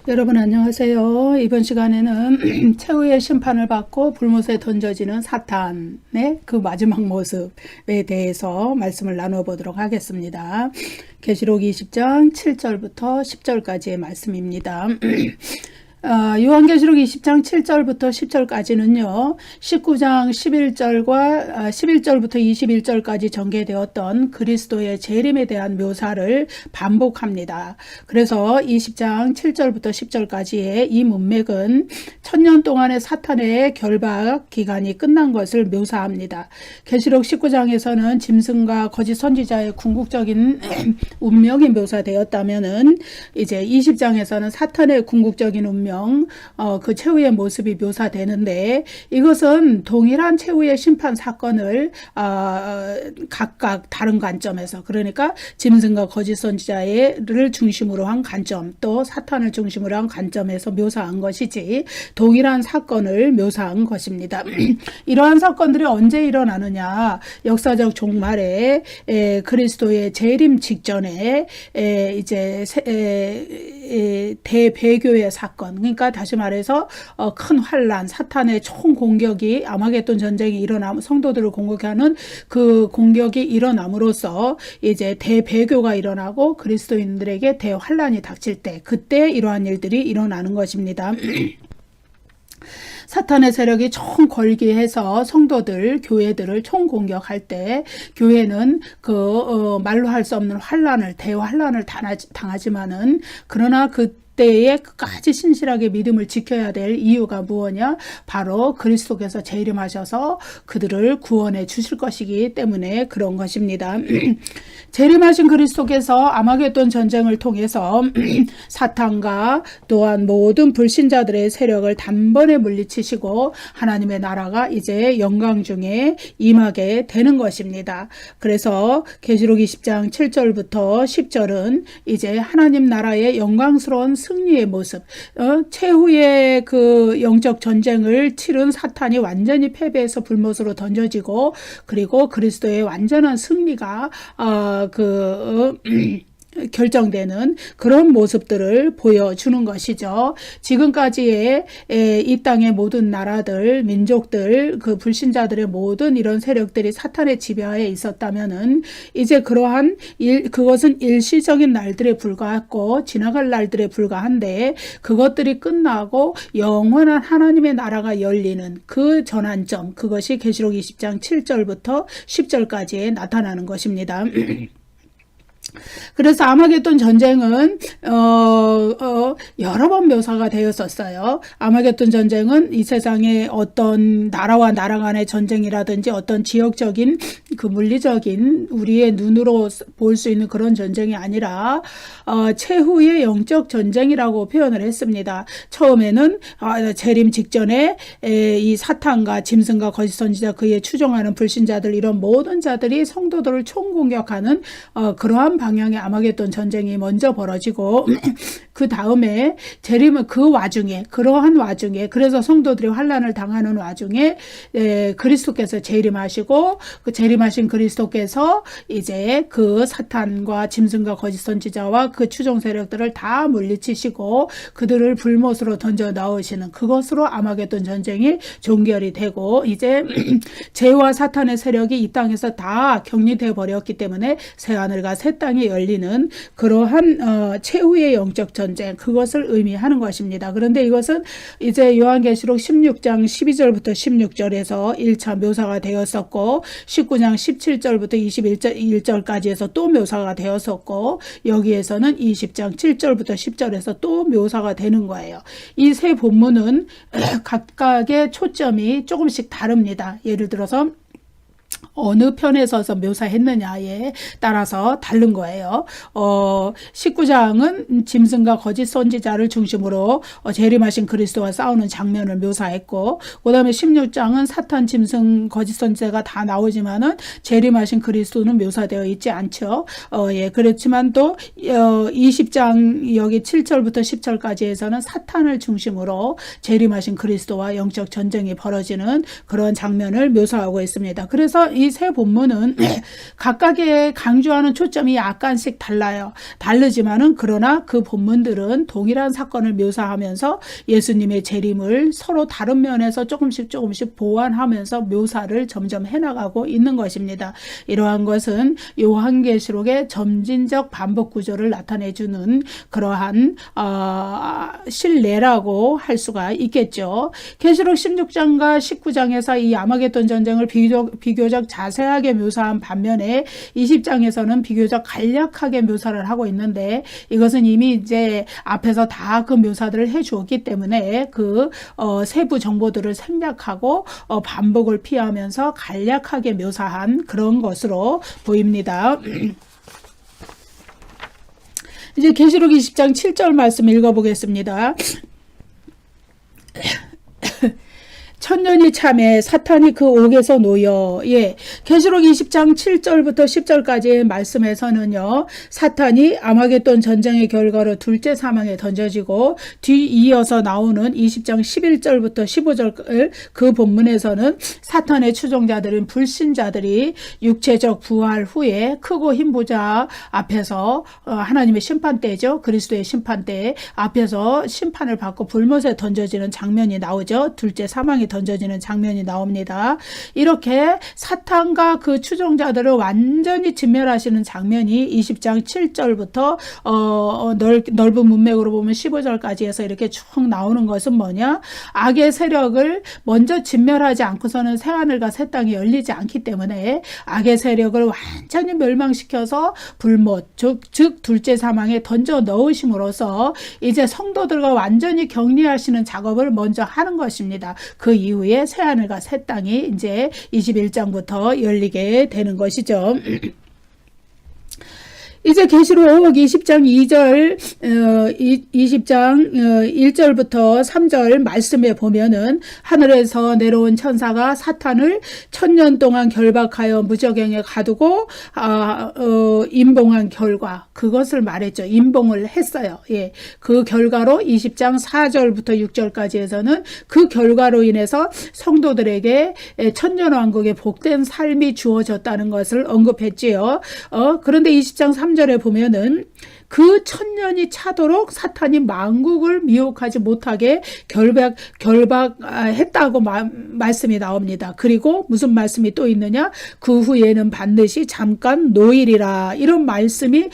여러분 안녕하세요. 이번 시간에는 최후의 심판을 받고 불못에 던져지는 사탄의 그 마지막 모습에 대해서 말씀을 나눠보도록 하겠습니다. 계시록 20장 7절부터 10절까지의 말씀입니다. 요한계시록 20장 7절부터 10절까지는요, 19장 11절부터 21절까지 전개되었던 그리스도의 재림에 대한 묘사를 반복합니다. 그래서 20장 7절부터 10절까지의 이 문맥은 1000년 동안의 사탄의 결박 기간이 끝난 것을 묘사합니다. 계시록 19장에서는 짐승과 거짓 선지자의 궁극적인 운명이 묘사되었다면은 이제 20장에서는 사탄의 궁극적인 운명, 그 최후의 모습이 묘사되는데, 이것은 동일한 최후의 심판 사건을 각각 다른 관점에서, 그러니까 짐승과 거짓 선지자를 중심으로 한 관점, 또 사탄을 중심으로 한 관점에서 묘사한 것이지 동일한 사건을 묘사한 것입니다. 이러한 사건들이 언제 일어나느냐? 역사적 종말에 그리스도의 재림 직전에 이제 대배교의 사건, 그러니까 다시 말해서 큰 환란, 사탄의 총 공격이, 아마겟돈 전쟁이 일어나 성도들을 공격하는 그 공격이 일어남으로써 이제 대배교가 일어나고 그리스도인들에게 대환란이 닥칠 때, 그때 이러한 일들이 일어나는 것입니다. 사탄의 세력이 총 걸기해서 성도들, 교회들을 총 공격할 때, 교회는 말로 할 수 없는 환란을, 대환란을 당하지만은, 그러나 그때에 끝까지 신실하게 믿음을 지켜야 될 이유가 무엇이냐? 바로 그리스도께서 재림하셔서 그들을 구원해 주실 것이기 때문에 그런 것입니다. 재림하신 그리스도께서 아마겟돈 전쟁을 통해서 사탄과 또한 모든 불신자들의 세력을 단번에 물리치시고 하나님의 나라가 이제 영광 중에 임하게 되는 것입니다. 그래서 계시록 20장 7절부터 10절은 이제 하나님 나라의 영광스러운 승리의 모습, 최후의 그 영적 전쟁을 치른 사탄이 완전히 패배해서 불못으로 던져지고, 그리고 그리스도의 완전한 승리가 결정되는 그런 모습들을 보여주는 것이죠. 지금까지의 이 땅의 모든 나라들, 민족들, 그 불신자들의 모든 이런 세력들이 사탄의 지배하에 있었다면은 이제 그러한 그것은 일시적인 날들에 불과했고 지나갈 날들에 불과한데, 그것들이 끝나고 영원한 하나님의 나라가 열리는 그 전환점, 그것이 계시록 20장 7절부터 10절까지에 나타나는 것입니다. 그래서 아마겟돈 전쟁은 여러 번 묘사가 되었었어요. 아마겟돈 전쟁은 이 세상의 어떤 나라와 나라 간의 전쟁이라든지 어떤 지역적인 그 물리적인 우리의 눈으로 볼 수 있는 그런 전쟁이 아니라 최후의 영적 전쟁이라고 표현을 했습니다. 처음에는 재림 직전에 이 사탄과 짐승과 거짓 선지자, 그에 추종하는 불신자들, 이런 모든 자들이 성도들을 총공격하는 그러한 방향의 아마겟돈 전쟁이 먼저 벌어지고, 그 다음에 재림은 그러한 와중에, 그래서 성도들이 환란을 당하는 와중에 그리스도께서 재림하시고, 그 재림하신 그리스도께서 이제 그 사탄과 짐승과 거짓 선지자와 그 추종 세력들을 다 물리치시고 그들을 불못으로 던져 넣으시는, 그것으로 아마겟돈 전쟁이 종결이 되고, 이제 죄와 사탄의 세력이 이 땅에서 다 격리되어 버렸기 때문에 새하늘과 새 땅이 열리는 그러한 최후의 영적 전쟁, 그것을 의미하는 것입니다. 그런데 이것은 이제 요한계시록 16장 12절부터 16절에서 1차 묘사가 되었었고, 19장 17절부터 21절까지 해서 또 묘사가 되었었고, 여기에서는 20장 7절부터 10절에서 또 묘사가 되는 거예요. 이 세 본문은 각각의 초점이 조금씩 다릅니다. 예를 들어서 어느 편에 서서 묘사했느냐에 따라서 다른 거예요. 19장은 짐승과 거짓 선지자를 중심으로 재림하신 그리스도와 싸우는 장면을 묘사했고, 그 다음에 16장은 사탄, 짐승, 거짓 선지자가 다 나오지만은 재림하신 그리스도는 묘사되어 있지 않죠. 그렇지만 또 20장 여기 7절부터 10절까지 해서는 사탄을 중심으로 재림하신 그리스도와 영적 전쟁이 벌어지는 그런 장면을 묘사하고 있습니다. 그래서 이 세 본문은 각각의 강조하는 초점이 약간씩 달라요. 다르지만은 그러나 그 본문들은 동일한 사건을 묘사하면서 예수님의 재림을 서로 다른 면에서 조금씩 보완하면서 묘사를 점점 해나가고 있는 것입니다. 이러한 것은 요한계시록의 점진적 반복 구조를 나타내주는 그러한 신뢰라고 할 수가 있겠죠. 계시록 16장과 19장에서 이 아마겟돈 전쟁을 비교적 자세하게 묘사한 반면에 20장에서는 비교적 간략하게 묘사를 하고 있는데, 이것은 이미 이제 앞에서 다 그 묘사들을 해 주었기 때문에 그 세부 정보들을 생략하고 반복을 피하면서 간략하게 묘사한 그런 것으로 보입니다. 이제 계시록 20장 7절 말씀 읽어보겠습니다. 천년이 참에 사탄이 그 옥에서 놓여. 예. 계시록 20장 7절부터 10절까지의 말씀에서는요, 사탄이 아마겟돈 전쟁의 결과로 둘째 사망에 던져지고, 뒤이어서 나오는 20장 11절부터 15절 그 본문에서는 사탄의 추종자들인 불신자들이 육체적 부활 후에 크고 흰 보좌 앞에서 하나님의 심판대죠. 그리스도의 심판대 앞에서 심판을 받고 불못에 던져지는 장면이 나오죠. 둘째 사망이 던져지는 장면이 나옵니다. 이렇게 사탄과 그 추종자들을 완전히 진멸하시는 장면이 20장 7절부터 넓은 문맥으로 보면 15절까지 해서 이렇게 쭉 나오는 것은 뭐냐? 악의 세력을 먼저 진멸하지 않고서는 새하늘과 새 땅이 열리지 않기 때문에 악의 세력을 완전히 멸망시켜서 불못, 즉 둘째 사망에 던져 넣으심으로써 이제 성도들과 완전히 격리하시는 작업을 먼저 하는 것입니다. 그 이후에 새하늘과 새 땅이 이제 21장부터 열리게 되는 것이죠. 이제 계시록 20장 2절, 20장 1절부터 3절 말씀에 보면은 하늘에서 내려온 천사가 사탄을 1000년 동안 결박하여 무저갱에 가두고 임봉한 결과, 그것을 말했죠. 임봉을 했어요. 예. 그 결과로 20장 4절부터 6절까지에서는 그 결과로 인해서 성도들에게 천년왕국의 복된 삶이 주어졌다는 것을 언급했지요. 그런데 20장 3절에 보면은 그 1000년이 차도록 사탄이 만국을 미혹하지 못하게 결박했다고 말씀이 나옵니다. 그리고 무슨 말씀이 또 있느냐? 그 후에는 반드시 잠깐 노일이라, 이런 말씀이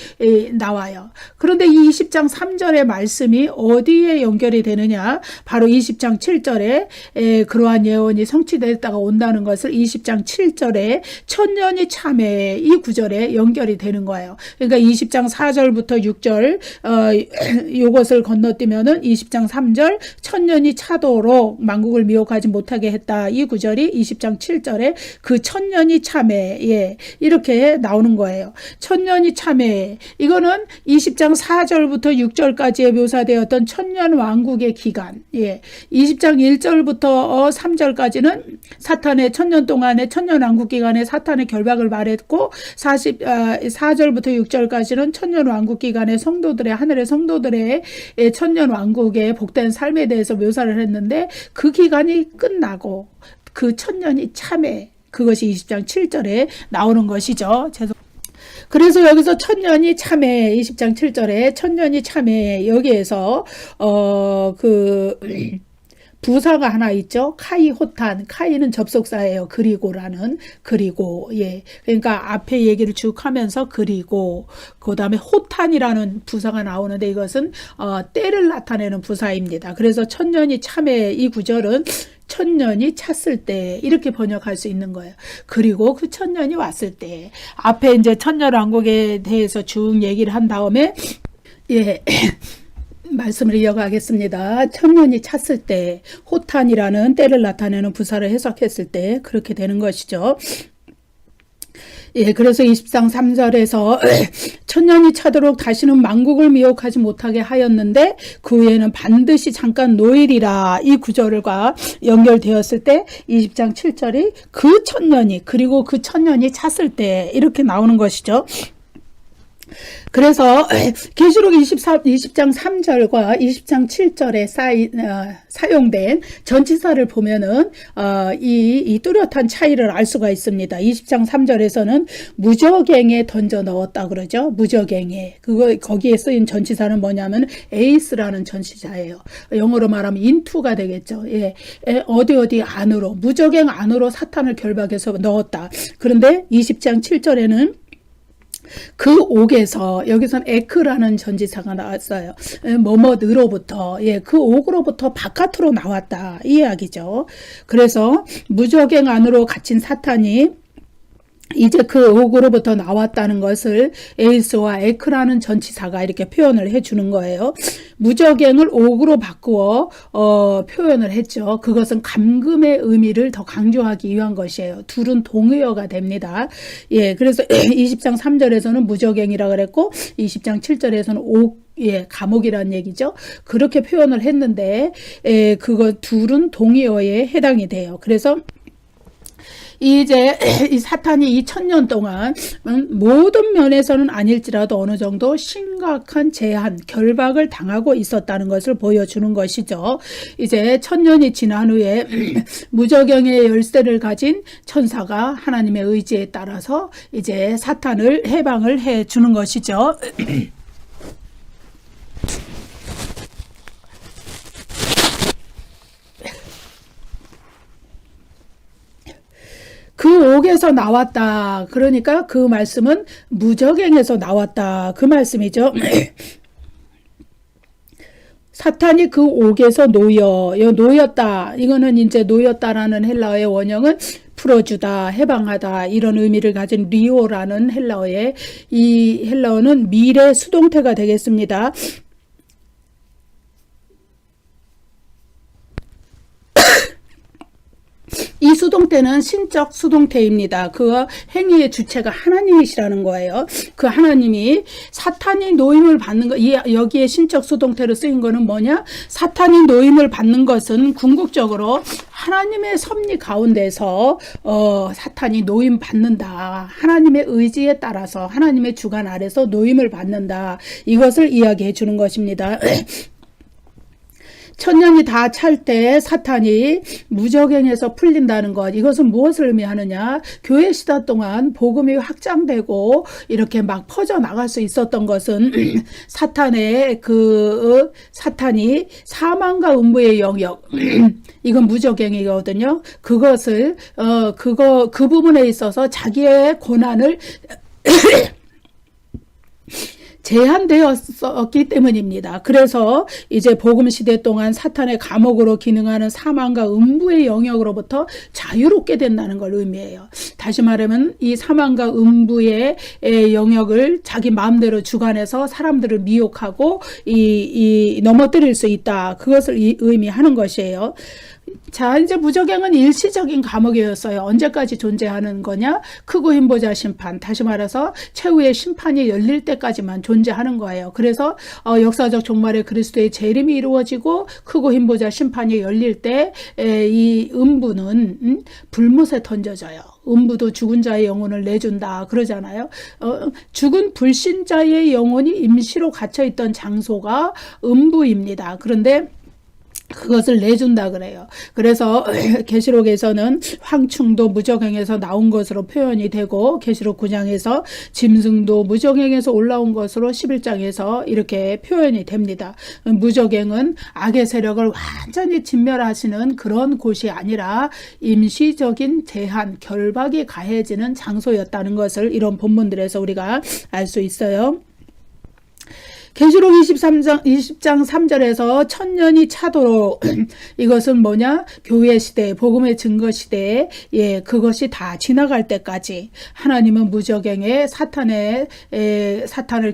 나와요. 그런데 이 20장 3절의 말씀이 어디에 연결이 되느냐? 바로 20장 7절에 그러한 예언이 성취됐다가 온다는 것을 20장 7절에 1000년이 참에, 이 구절에 연결이 되는 거예요. 그러니까 20장 4절부터 6절 요것을 건너뛰면은 20장 3절 1000년이 차도록 만국을 미혹하지 못하게 했다, 이 구절이 20장 7절에 그 1000년이 참에, 예, 이렇게 나오는 거예요. 1000년이 참에, 이거는 20장 4절부터 6절까지에 묘사되었던 1000년 왕국의 기간, 예, 20장 1절부터 3절까지는 사탄의 1000년 동안의 1000년 왕국 기간에 사탄의 결박을 말했고, 4절부터 6절까지는 1000년 왕국 기간에 성도들의, 하늘의 성도들의 1000년 왕국의 복된 삶에 대해서 묘사를 했는데, 그 기간이 끝나고 그 1000년이 참에, 그것이 20장 7절에 나오는 것이죠. 그래서 여기서 1000년이 참에, 20장 7절에 1000년이 참에, 여기에서 부사가 하나 있죠. 카이 호탄, 카이는 접속사예요. 그리고라는, 그리고, 예. 그러니까 앞에 얘기를 쭉 하면서 그리고, 그 다음에 호탄이라는 부사가 나오는데, 이것은 때를 나타내는 부사입니다. 그래서 1000년이 참에, 이 구절은 1000년이 찼을 때, 이렇게 번역할 수 있는 거예요. 그리고 그 1000년이 왔을 때, 앞에 이제 천년 왕국에 대해서 쭉 얘기를 한 다음에, 예. 말씀을 이어가겠습니다. 1000년이 찼을 때, 호탄이라는 때를 나타내는 부사를 해석했을 때 그렇게 되는 것이죠. 예, 그래서 20장 3절에서 1000년이 차도록 다시는 만국을 미혹하지 못하게 하였는데 그 후에는 반드시 잠깐 노일이라, 이 구절과 연결되었을 때 20장 7절이 그 1000년이, 그리고 그 1000년이 찼을 때, 이렇게 나오는 것이죠. 그래서 계시록 20장 3절과 20장 7절에 사용된 전치사를 보면은 이 뚜렷한 차이를 알 수가 있습니다. 20장 3절에서는 무저갱에 던져 넣었다 그러죠. 무저갱에. 거기에 쓰인 전치사는 뭐냐면 에이스라는 전치사예요. 영어로 말하면 인투가 되겠죠. 예. 어디 안으로, 무저갱 안으로 사탄을 결박해서 넣었다. 그런데 20장 7절에는 그 옥에서, 여기서는 에크라는 전지사가 나왔어요. 뭐뭐으로부터, 그 옥으로부터 바깥으로 나왔다, 이 이야기죠. 그래서 무저갱 안으로 갇힌 사탄이 이제 그 옥으로부터 나왔다는 것을 에이스와 에크라는 전치사가 이렇게 표현을 해주는 거예요. 무저갱을 옥으로 바꾸어 표현을 했죠. 그것은 감금의 의미를 더 강조하기 위한 것이에요. 둘은 동의어가 됩니다. 그래서 20장 3절에서는 무저갱이라 그랬고 20장 7절에서는 옥, 감옥이라는 얘기죠. 그렇게 표현을 했는데 그거 둘은 동의어에 해당이 돼요. 그래서 이제 이 사탄이 이 1000년 동안 모든 면에서는 아닐지라도 어느 정도 심각한 제한, 결박을 당하고 있었다는 것을 보여주는 것이죠. 이제 1000년이 지난 후에 무저갱의 열쇠를 가진 천사가 하나님의 의지에 따라서 이제 사탄을 해방을 해 주는 것이죠. 그 옥에서 나왔다. 그러니까 그 말씀은 무저갱에서 나왔다. 그 말씀이죠. 사탄이 그 옥에서 놓였다. 이거는 이제 놓였다라는 헬라어의 원형은 풀어주다, 해방하다 이런 의미를 가진 리오라는 헬라어의 이 헬라어는 미래 수동태가 되겠습니다. 이 수동태는 신적 수동태입니다. 그 행위의 주체가 하나님이시라는 거예요. 그 하나님이 사탄이 노임을 받는 것, 여기에 신적 수동태로 쓰인 거는 뭐냐? 사탄이 노임을 받는 것은 궁극적으로 하나님의 섭리 가운데서 사탄이 노임 받는다. 하나님의 의지에 따라서 하나님의 주관 아래서 노임을 받는다. 이것을 이야기해 주는 것입니다. 1000년이 다 찰 때 사탄이 무저갱에서 풀린다는 것, 이것은 무엇을 의미하느냐? 교회 시대 동안 복음이 확장되고 이렇게 막 퍼져 나갈 수 있었던 것은 사탄이 사망과 음부의 영역, 이건 무저갱이거든요. 그것을 그 부분에 있어서 자기의 고난을 제한되었기 때문입니다. 그래서 이제 복음 시대 동안 사탄의 감옥으로 기능하는 사망과 음부의 영역으로부터 자유롭게 된다는 걸 의미해요. 다시 말하면 이 사망과 음부의 영역을 자기 마음대로 주관해서 사람들을 미혹하고 넘어뜨릴 수 있다. 그것을 의미하는 것이에요. 자, 이제 무저갱은 일시적인 감옥이었어요. 언제까지 존재하는 거냐? 크고 힘보자 심판. 다시 말해서 최후의 심판이 열릴 때까지만 존재하는 거예요. 그래서 역사적 종말의 그리스도의 재림이 이루어지고 크고 힘보자 심판이 열릴 때 이 음부는 불못에 던져져요. 음부도 죽은 자의 영혼을 내준다 그러잖아요. 죽은 불신자의 영혼이 임시로 갇혀있던 장소가 음부입니다. 그런데 그것을 내준다 그래요. 그래서 계시록에서는 황충도 무저갱에서 나온 것으로 표현이 되고 계시록 9장에서 짐승도 무저갱에서 올라온 것으로 11장에서 이렇게 표현이 됩니다. 무저갱은 악의 세력을 완전히 진멸하시는 그런 곳이 아니라 임시적인 제한, 결박이 가해지는 장소였다는 것을 이런 본문들에서 우리가 알 수 있어요. 계시록 20장 3절에서 1000년이 차도록 이것은 뭐냐? 교회 시대, 복음의 증거 시대에 그것이 다 지나갈 때까지 하나님은 무저갱에 사탄을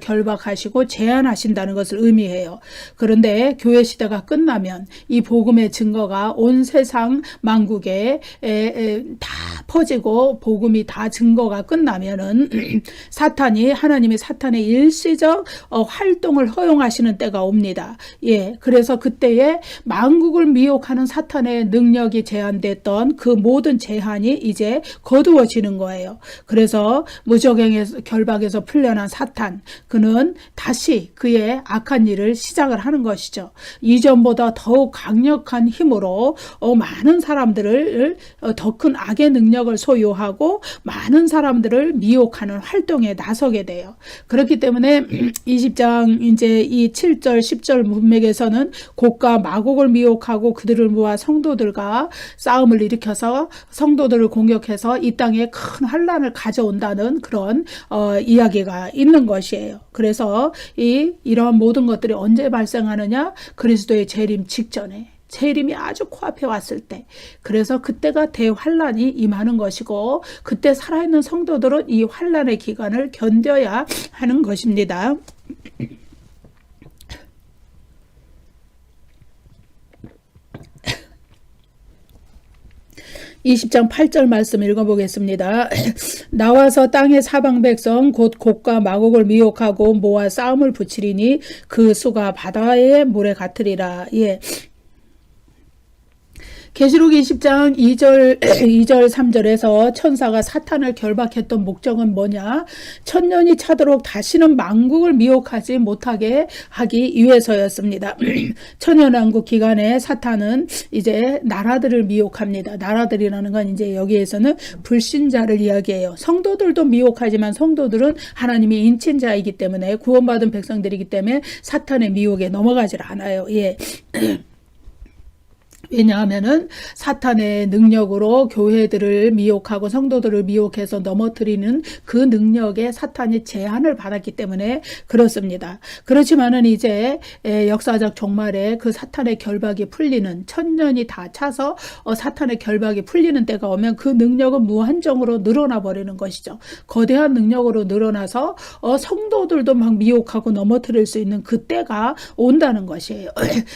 결박하시고 제한하신다는 것을 의미해요. 그런데 교회 시대가 끝나면 이 복음의 증거가 온 세상 만국에 다 퍼지고 복음이 다 증거가 끝나면은 하나님이 사탄의 일시적 활동 활동을 허용하시는 때가 옵니다. 예, 그래서 그때에 만국을 미혹하는 사탄의 능력이 제한됐던 그 모든 제한이 이제 거두어지는 거예요. 그래서 무적행에서 결박에서 풀려난 사탄, 그는 다시 그의 악한 일을 시작을 하는 것이죠. 이전보다 더욱 강력한 힘으로 많은 사람들을 더 큰 악의 능력을 소유하고 많은 사람들을 미혹하는 활동에 나서게 돼요. 그렇기 때문에 20장 이제 이 7절 10절 문맥에서는 곡과 마곡을 미혹하고 그들을 모아 성도들과 싸움을 일으켜서 성도들을 공격해서 이 땅에 큰 환란을 가져온다는 그런 이야기가 있는 것이에요. 그래서 이러한 모든 것들이 언제 발생하느냐? 그리스도의 재림 직전에, 재림이 아주 코앞에 왔을 때, 그래서 그때가 대환란이 임하는 것이고 그때 살아있는 성도들은 이 환란의 기간을 견뎌야 하는 것입니다. 20장 8절 말씀 읽어보겠습니다. 나와서 땅의 사방 백성 곧 곡과 마곡을 미혹하고 모아 싸움을 붙이리니 그 수가 바다의 물에 같으리라. 예. 계시록 20장 2절 3절에서 천사가 사탄을 결박했던 목적은 뭐냐? 천년이 차도록 다시는 만국을 미혹하지 못하게 하기 위해서였습니다. 천년왕국 기간에 사탄은 이제 나라들을 미혹합니다. 나라들이라는 건 이제 여기에서는 불신자를 이야기해요. 성도들도 미혹하지만 성도들은 하나님이 인친 자이기 때문에, 구원받은 백성들이기 때문에 사탄의 미혹에 넘어가질 않아요. 예. 왜냐하면은 사탄의 능력으로 교회들을 미혹하고 성도들을 미혹해서 넘어뜨리는 그 능력에 사탄이 제한을 받았기 때문에 그렇습니다. 그렇지만은 이제 역사적 종말에 그 사탄의 결박이 풀리는, 천년이 다 차서 사탄의 결박이 풀리는 때가 오면 그 능력은 무한정으로 늘어나 버리는 것이죠. 거대한 능력으로 늘어나서 성도들도 막 미혹하고 넘어뜨릴 수 있는 그 때가 온다는 것이에요.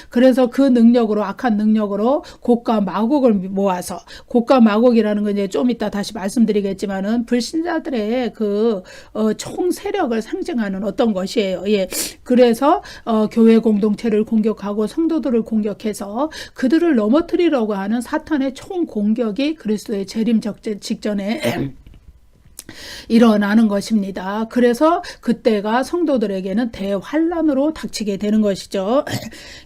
그래서 그 능력으로, 악한 능력으로 곡과 마곡을 모아서, 곡과 마곡이라는 건 이제 좀 이따 다시 말씀드리겠지만은 불신자들의 그 총 세력을 상징하는 어떤 것이에요. 예. 그래서 교회 공동체를 공격하고 성도들을 공격해서 그들을 넘어뜨리려고 하는 사탄의 총 공격이 그리스도의 재림 직전에 일어나는 것입니다. 그래서 그때가 성도들에게는 대환란으로 닥치게 되는 것이죠.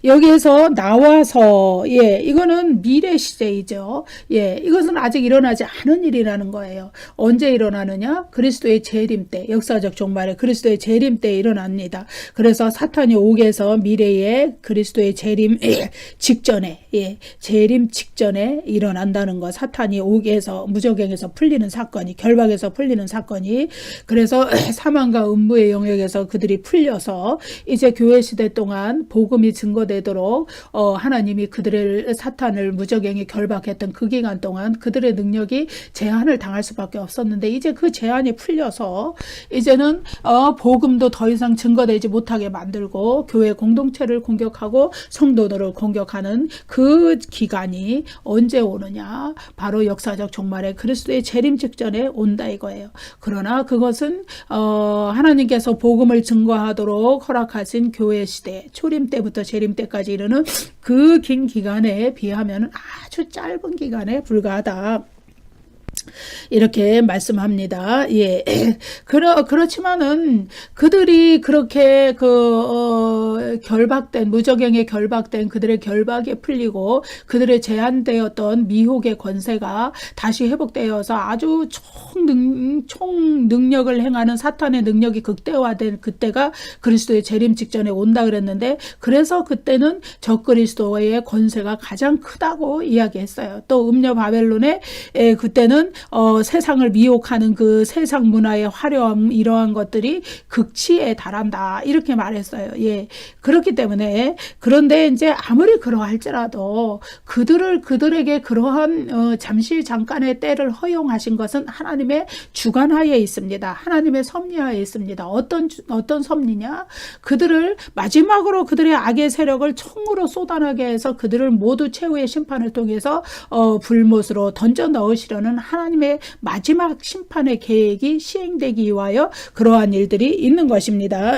여기에서 나와서, 예, 이거는 미래 시제이죠. 예, 이것은 아직 일어나지 않은 일이라는 거예요. 언제 일어나느냐? 그리스도의 재림 때, 역사적 종말에 그리스도의 재림 때 일어납니다. 그래서 사탄이 옥에서 미래에 그리스도의 재림 직전에, 예, 재림 직전에 일어난다는 것. 사탄이 옥에서, 무적행에서 풀리는 사건이, 결박에서 풀리는 사건이, 그래서 사망과 음부의 영역에서 그들이 풀려서 이제 교회 시대 동안 복음이 증거되도록 하나님이 그들을, 사탄을 무적행에 결박했던 그 기간 동안 그들의 능력이 제한을 당할 수밖에 없었는데, 이제 그 제한이 풀려서 이제는 복음도 더 이상 증거되지 못하게 만들고 교회 공동체를 공격하고 성도들을 공격하는 그 기간이 언제 오느냐? 바로 역사적 종말에 그리스도의 재림 직전에 온다 이거예요. 그러나 그것은 하나님께서 복음을 증거하도록 허락하신 교회 시대, 초림 때부터 재림 때까지 이르는 그 긴 기간에 비하면 아주 짧은 기간에 불과하다, 이렇게 말씀합니다. 예. 그렇지만은 그들이 그렇게 결박된, 무적행에 결박된 그들의 결박이 풀리고 그들의 제한되었던 미혹의 권세가 다시 회복되어서 아주 총 능력을 행하는 사탄의 능력이 극대화된 그때가 그리스도의 재림 직전에 온다 그랬는데, 그래서 그때는 적그리스도의 권세가 가장 크다고 이야기했어요. 또 음녀 바벨론의 그때는 세상을 미혹하는 그 세상 문화의 화려함, 이러한 것들이 극치에 달한다, 이렇게 말했어요. 예. 그렇기 때문에, 그런데 이제 아무리 그러할지라도 그들에게 그러한 잠깐의 때를 허용하신 것은 하나님의 주관하에 있습니다. 하나님의 섭리하에 있습니다. 어떤 섭리냐? 그들을 마지막으로 그들의 악의 세력을 총으로 쏟아나게 해서 그들을 모두 최후의 심판을 통해서 불못으로 던져 넣으시려는 하나님의 마지막 심판의 계획이 시행되기 위하여 그러한 일들이 있는 것입니다.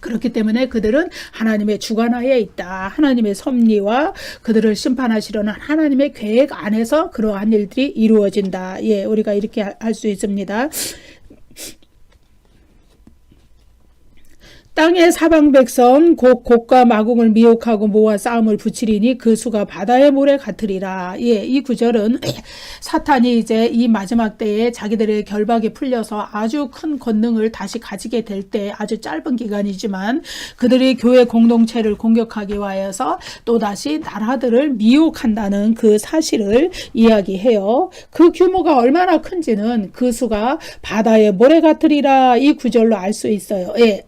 그렇기 때문에 그들은 하나님의 주관하에 있다. 하나님의 섭리와 그들을 심판하시려는 하나님의 계획 안에서 그러한 일들이 이루어진다. 예, 우리가 이렇게 할 수 있습니다. 땅의 사방 백성 곧 곡과 마궁을 미혹하고 모아 싸움을 붙이리니 그 수가 바다의 모래 같으리라. 예, 이 구절은 사탄이 이제 이 마지막 때에 자기들의 결박이 풀려서 아주 큰 권능을 다시 가지게 될 때 아주 짧은 기간이지만 그들이 교회 공동체를 공격하기 위하여서 또다시 나라들을 미혹한다는 그 사실을 이야기해요. 그 규모가 얼마나 큰지는 그 수가 바다의 모래 같으리라. 이 구절로 알 수 있어요. 예.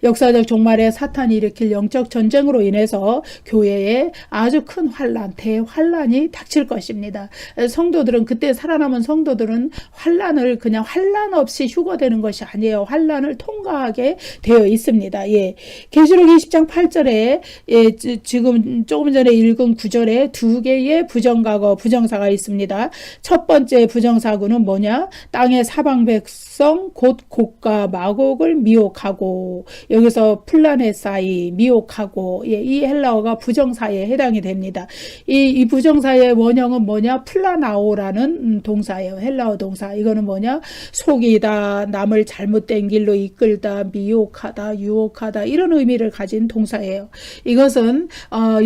역사적 종말에 사탄이 일으킬 영적 전쟁으로 인해서 교회에 아주 큰 환란, 대환란이 닥칠 것입니다. 성도들은 그때 살아남은 성도들은 환란을 그냥 환란 없이 휴거되는 것이 아니에요. 환란을 통과하게 되어 있습니다. 예. 계시록 20장 8절에 예, 지금 조금 전에 읽은 9절에 두 개의 부정과거, 부정사가 있습니다. 첫 번째 부정사구는 뭐냐? 땅의 사방 백성 곧 곡과 마곡을 미혹하고 여기서 플라네사이 미혹하고 예, 이 헬라어가 부정사에 해당이 됩니다. 이 부정사의 원형은 뭐냐? 플라나오라는 동사예요. 헬라어 동사. 이거는 뭐냐? 속이다, 남을 잘못된 길로 이끌다, 미혹하다, 유혹하다 이런 의미를 가진 동사예요. 이것은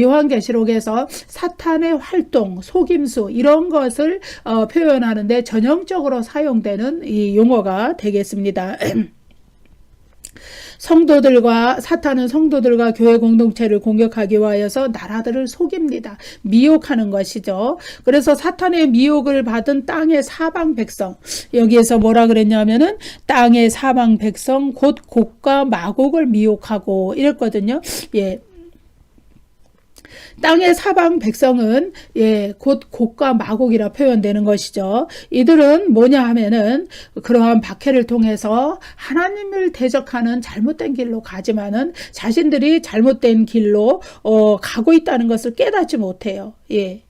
요한계시록에서 사탄의 활동, 속임수 이런 것을 표현하는데 전형적으로 사용되는 이 용어가 되겠습니다. 사탄은 성도들과 교회 공동체를 공격하기 위하여서 나라들을 속입니다. 미혹하는 것이죠. 그래서 사탄의 미혹을 받은 땅의 사방 백성, 여기에서 뭐라 그랬냐면은 땅의 사방 백성 곧 곡과 마곡을 미혹하고 이랬거든요. 예. 땅의 사방 백성은 예, 곧 곡과 마곡이라 표현되는 것이죠. 이들은 뭐냐 하면은 그러한 박해를 통해서 하나님을 대적하는 잘못된 길로 가지만은 자신들이 잘못된 길로 가고 있다는 것을 깨닫지 못해요. 예.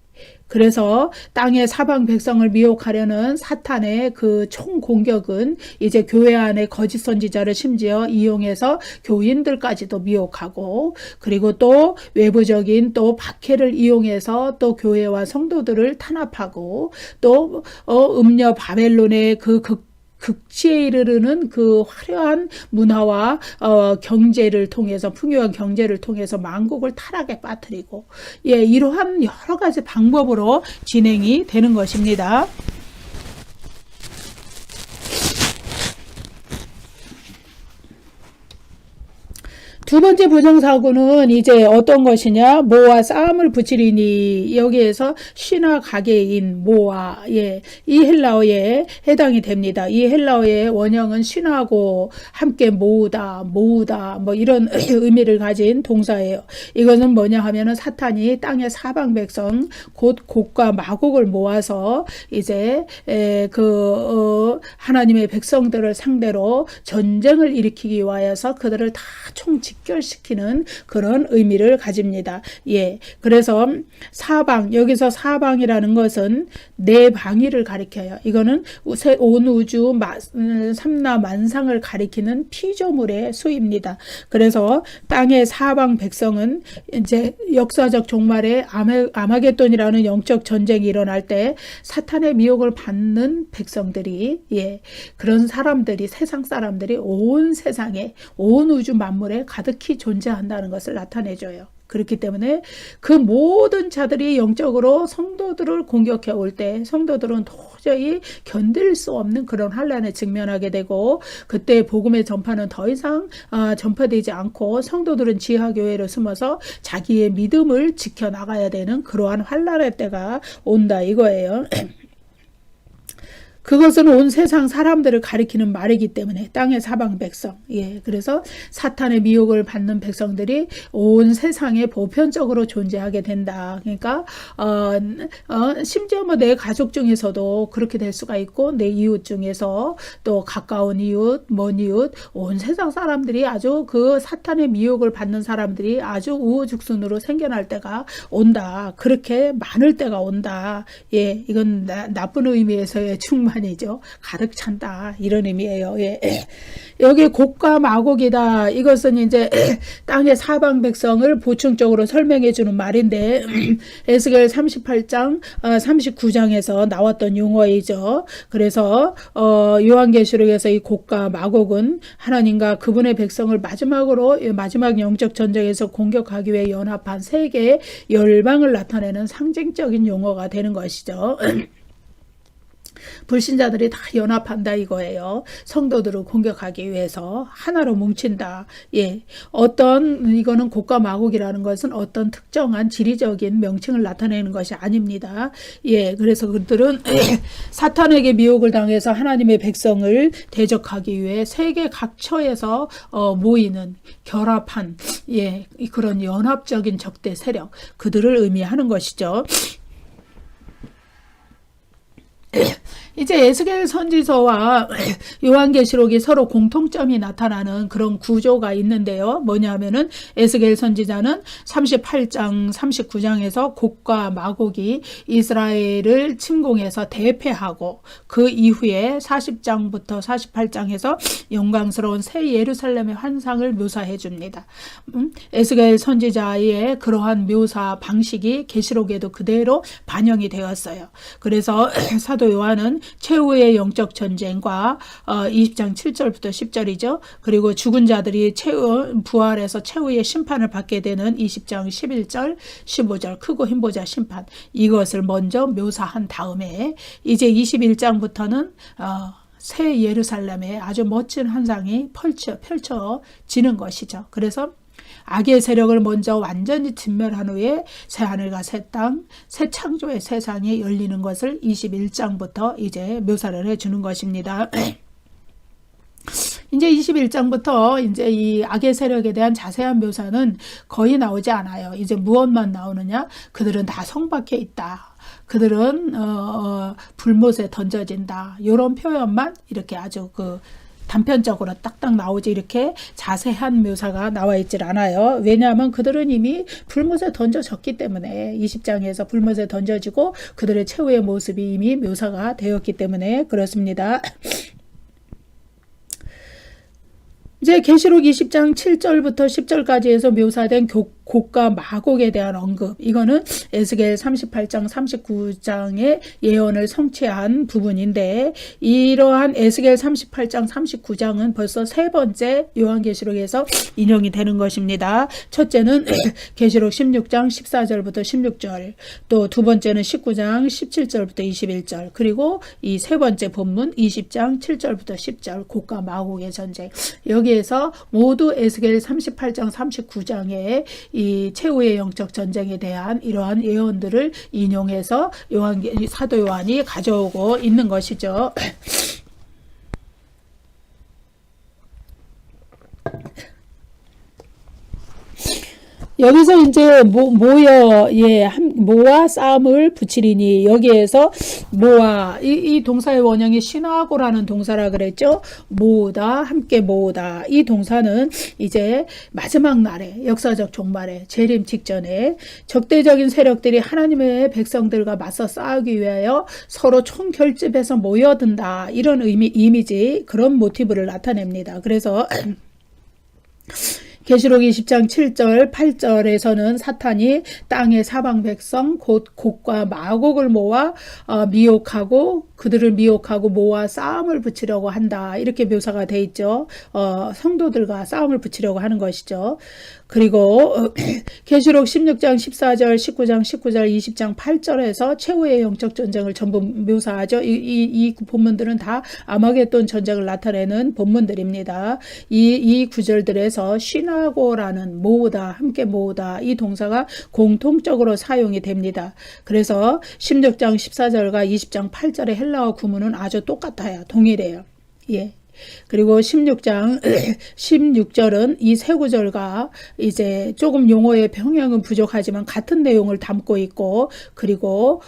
그래서 땅의 사방 백성을 미혹하려는 사탄의 그 총공격은 이제 교회 안에 거짓 선지자를 심지어 이용해서 교인들까지도 미혹하고 그리고 또 외부적인 또 박해를 이용해서 또 교회와 성도들을 탄압하고 또 음녀 바벨론의 그 극치에 이르르는 그 화려한 문화와 경제를 통해서 풍요한 경제를 통해서 만국을 타락에 빠뜨리고 예, 이러한 여러 가지 방법으로 진행이 되는 것입니다. 두 번째 부정사고는 이제 어떤 것이냐? 모아 싸움을 붙이리니 여기에서 신화 가게인 모아 예, 이 헬라어에 해당이 됩니다. 이 헬라어의 원형은 신하고 함께 모으다 뭐 이런 의미를 가진 동사예요. 이것은 뭐냐 하면은 사탄이 땅의 사방 백성 곧 곡과 마곡을 모아서 이제 하나님의 백성들을 상대로 전쟁을 일으키기 위하여서 그들을 다 직결시키는 그런 의미를 가집니다. 예. 그래서 사방, 여기서 사방이라는 것은 네 방위를 가리켜요. 이거는 온 우주 삼라 만상을 가리키는 피조물의 수입니다. 그래서 땅의 사방 백성은 이제 역사적 종말에 아마겟돈이라는 영적 전쟁이 일어날 때 사탄의 미혹을 받는 백성들이 예. 그런 사람들이 세상 사람들이 온 세상에 온 우주 만물에 가득히 존재한다는 것을 나타내줘요. 그렇기 때문에 그 모든 자들이 영적으로 성도들을 공격해 올 때 성도들은 도저히 견딜 수 없는 그런 환란에 직면하게 되고 그때 복음의 전파는 더 이상 전파되지 않고 성도들은 지하교회로 숨어서 자기의 믿음을 지켜나가야 되는 그러한 환란의 때가 온다 이거예요. 그것은 온 세상 사람들을 가리키는 말이기 때문에 땅의 사방 백성 예, 그래서 사탄의 미혹을 받는 백성들이 온 세상에 보편적으로 존재하게 된다. 그러니까 심지어 뭐 내 가족 중에서도 그렇게 될 수가 있고 내 이웃 중에서 또 가까운 이웃, 먼 이웃 온 세상 사람들이 아주 그 사탄의 미혹을 받는 사람들이 아주 우후죽순으로 생겨날 때가 온다. 그렇게 많을 때가 온다. 예, 이건 나쁜 의미에서의 충만 충만이죠. 가득 찬다 이런 의미예요. 예. 여기 곡과 마곡이다. 이것은 이제 땅의 사방 백성을 보충적으로 설명해 주는 말인데 에스겔 38장 39장에서 나왔던 용어이죠. 그래서 요한계시록에서 이 곡과 마곡은 하나님과 그분의 백성을 마지막 영적 전쟁에서 공격하기 위해 연합한 세계의 열방을 나타내는 상징적인 용어가 되는 것이죠. 불신자들이 다 연합한다 이거예요. 성도들을 공격하기 위해서 하나로 뭉친다. 예, 이거는 곡과 마곡이라는 것은 어떤 특정한 지리적인 명칭을 나타내는 것이 아닙니다. 예, 그래서 그들은 사탄에게 미혹을 당해서 하나님의 백성을 대적하기 위해 세계 각처에서 모이는 결합한 그런 연합적인 적대 세력, 그들을 의미하는 것이죠. 이제 에스겔 선지서와 요한계시록이 서로 공통점이 나타나는 그런 구조가 있는데요. 뭐냐면은 에스겔 선지자는 38장 39장에서 곡과 마곡이 이스라엘을 침공해서 대패하고 그 이후에 40장부터 48장에서 영광스러운 새 예루살렘의 환상을 묘사해 줍니다. 에스겔 선지자의 그러한 묘사 방식이 계시록에도 그대로 반영이 되었어요. 그래서 사도 요한은 최후의 영적 전쟁과 20장 7절부터 10절이죠. 그리고 죽은 자들이 부활해서 최후의 심판을 받게 되는 20장 11절 15절 크고 힘보자 심판, 이것을 먼저 묘사한 다음에 이제 21장부터는 새 예루살렘의 아주 멋진 환상이 펼쳐지는 것이죠. 그래서 악의 세력을 먼저 완전히 진멸한 후에 새 하늘과 새 땅, 새 창조의 세상이 열리는 것을 21장부터 이제 묘사를 해주는 것입니다. 이제 21장부터 이제 이 악의 세력에 대한 자세한 묘사는 거의 나오지 않아요. 이제 무엇만 나오느냐? 그들은 다 성밖에 있다. 그들은 불못에 던져진다. 이런 표현만 이렇게 아주 단편적으로 딱딱 나오지 이렇게 자세한 묘사가 나와 있질 않아요. 왜냐하면 그들은 이미 불못에 던져졌기 때문에 20장에서 불못에 던져지고 그들의 최후의 모습이 이미 묘사가 되었기 때문에 그렇습니다. 이제 계시록 20장 7절부터 10절까지 해서 묘사된 곡과 마곡에 대한 언급, 이거는 에스겔 38장 39장의 예언을 성취한 부분인데, 이러한 에스겔 38장 39장은 벌써 세 번째 요한계시록에서 인용이 되는 것입니다. 첫째는 계시록 16장 14절부터 16절, 또 두 번째는 19장 17절부터 21절, 그리고 이 세 번째 본문 20장 7절부터 10절 곡과 마곡의 전쟁. 여기에서 모두 에스겔 38장 39장에 이 최후의 영적 전쟁에 대한 이러한 예언들을 인용해서 사도 요한이 가져오고 있는 것이죠. 여기서 이제 모와 싸움을 붙이리니, 여기에서 모아, 이 동사의 원형이 시나고라는 동사라 그랬죠. 모으다, 함께 모으다. 이 동사는 이제 마지막 날에, 역사적 종말에, 재림 직전에 적대적인 세력들이 하나님의 백성들과 맞서 싸우기 위하여 서로 총결집해서 모여든다, 이런 이미지, 그런 모티브를 나타냅니다. 그래서 계시록 20장 7절 8절에서는 사탄이 땅의 사방 백성 곧 곡과 마곡을 모아 그들을 미혹하고 모아 싸움을 붙이려고 한다, 이렇게 묘사가 돼 있죠. 성도들과 싸움을 붙이려고 하는 것이죠. 그리고 계시록 16장 14절 19장 20장 8절에서 최후의 영적 전쟁을 전부 묘사하죠. 이 본문들은 다 아마겟돈 전쟁을 나타내는 본문들입니다. 이 구절들에서 시나고라는 모으다, 함께 모으다, 이 동사가 공통적으로 사용이 됩니다. 그래서 16장 14절과 20장 8절의 헬라어 구문은 아주 똑같아요. 동일해요. 예. 그리고 16장 16절은 이 세 구절과 이제 조금 용어의 평형은 부족하지만 같은 내용을 담고 있고, 그리고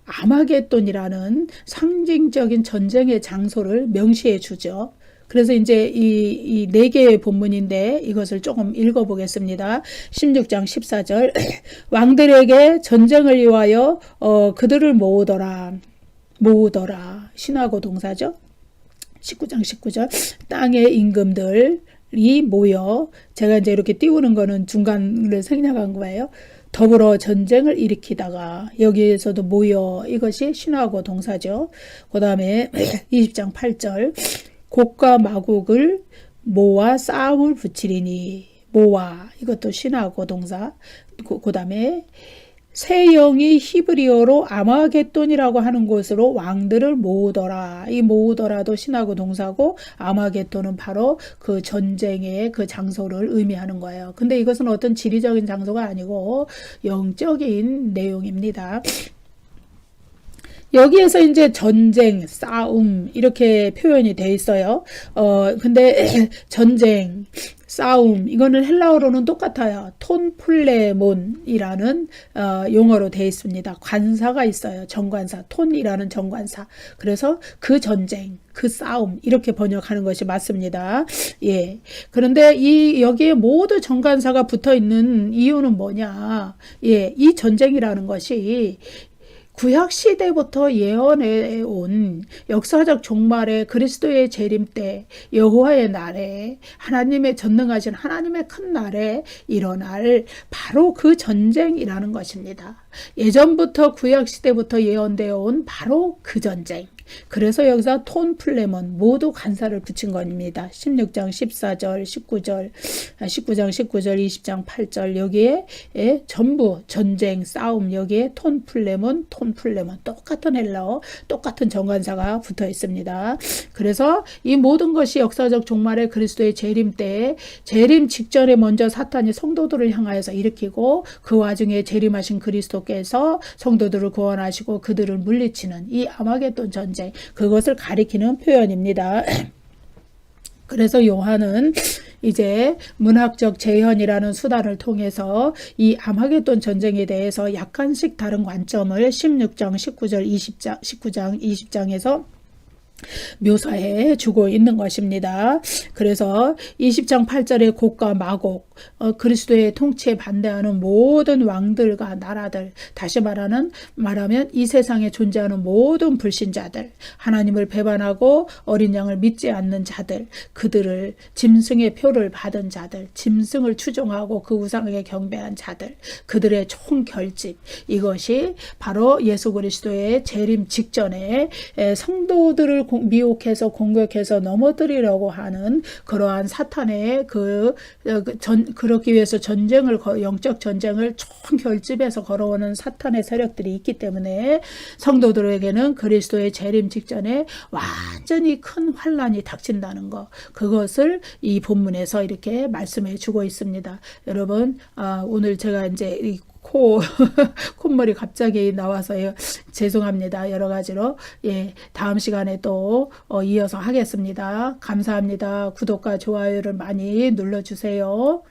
아마겟돈이라는 상징적인 전쟁의 장소를 명시해 주죠. 그래서 이제 이 네 개의 본문인데 이것을 조금 읽어보겠습니다. 16장 14절 왕들에게 전쟁을 위하여 그들을 모으더라. 모으더라. 신하고 동사죠. 19장 19절 땅의 임금들이 모여, 제가 이제 이렇게 띄우는 거는 중간을 생략한 거예요. 더불어 전쟁을 일으키다가, 여기에서도 모여, 이것이 신하고 동사죠. 그 다음에 20장 8절 곡과 마곡을 모아 싸움을 붙이리니, 모아, 이것도 신하고 동사. 그 다음에 새 영이 히브리어로 아마겟돈이라고 하는 곳으로 왕들을 모으더라. 이 모으더라도 신하고 동사고, 아마겟돈은 바로 그 전쟁의 그 장소를 의미하는 거예요. 근데 이것은 어떤 지리적인 장소가 아니고 영적인 내용입니다. 여기에서 이제 전쟁, 싸움 이렇게 표현이 돼 있어요. 근데 전쟁, 싸움, 이거는 헬라어로는 똑같아요. 톤플레몬이라는 용어로 되어 있습니다. 관사가 있어요. 정관사, 톤이라는 정관사. 그래서 그 전쟁, 그 싸움, 이렇게 번역하는 것이 맞습니다. 예. 그런데 여기에 모두 정관사가 붙어 있는 이유는 뭐냐? 예, 이 전쟁이라는 것이 구약시대부터 예언해 온 역사적 종말의 그리스도의 재림 때, 여호와의 날에, 하나님의 전능하신 하나님의 큰 날에 일어날 바로 그 전쟁이라는 것입니다. 예전부터 구약시대부터 예언되어 온 바로 그 전쟁. 그래서 여기서 톤플레몬, 모두 관사를 붙인 겁니다. 16장 14절 19절 19장 19절 20장 8절 여기에 전부 전쟁 싸움, 여기에 톤플레몬 똑같은 헬라어, 똑같은 정관사가 붙어 있습니다. 그래서 이 모든 것이 역사적 종말의 그리스도의 재림 때, 재림 직전에 먼저 사탄이 성도들을 향하여서 일으키고, 그 와중에 재림하신 그리스도께서 성도들을 구원하시고 그들을 물리치는 이 아마겟돈 전쟁, 그것을 가리키는 표현입니다. 그래서 요한은 이제 문학적 재현이라는 수단을 통해서 이 아마겟돈 전쟁에 대해서 약간씩 다른 관점을 16장 19절 19장 20장에서 묘사해 주고 있는 것입니다. 그래서 20장 8절의 곡과 마곡, 그리스도의 통치에 반대하는 모든 왕들과 나라들, 다시 말하면 이 세상에 존재하는 모든 불신자들, 하나님을 배반하고 어린 양을 믿지 않는 자들, 그들을 짐승의 표를 받은 자들, 짐승을 추종하고 그 우상에게 경배한 자들, 그들의 총결집, 이것이 바로 예수 그리스도의 재림 직전에 성도들을 미혹해서 공격해서 넘어뜨리려고 하는 그러한 사탄의 그렇기 위해서 영적 전쟁을 총결집해서 걸어오는 사탄의 세력들이 있기 때문에 성도들에게는 그리스도의 재림 직전에 완전히 큰 환란이 닥친다는 것, 그것을 이 본문에서 이렇게 말씀해 주고 있습니다. 여러분, 오늘 제가 이제 콧물이 갑자기 나와서요. 죄송합니다. 여러 가지로. 예, 다음 시간에 또 이어서 하겠습니다. 감사합니다. 구독과 좋아요를 많이 눌러주세요.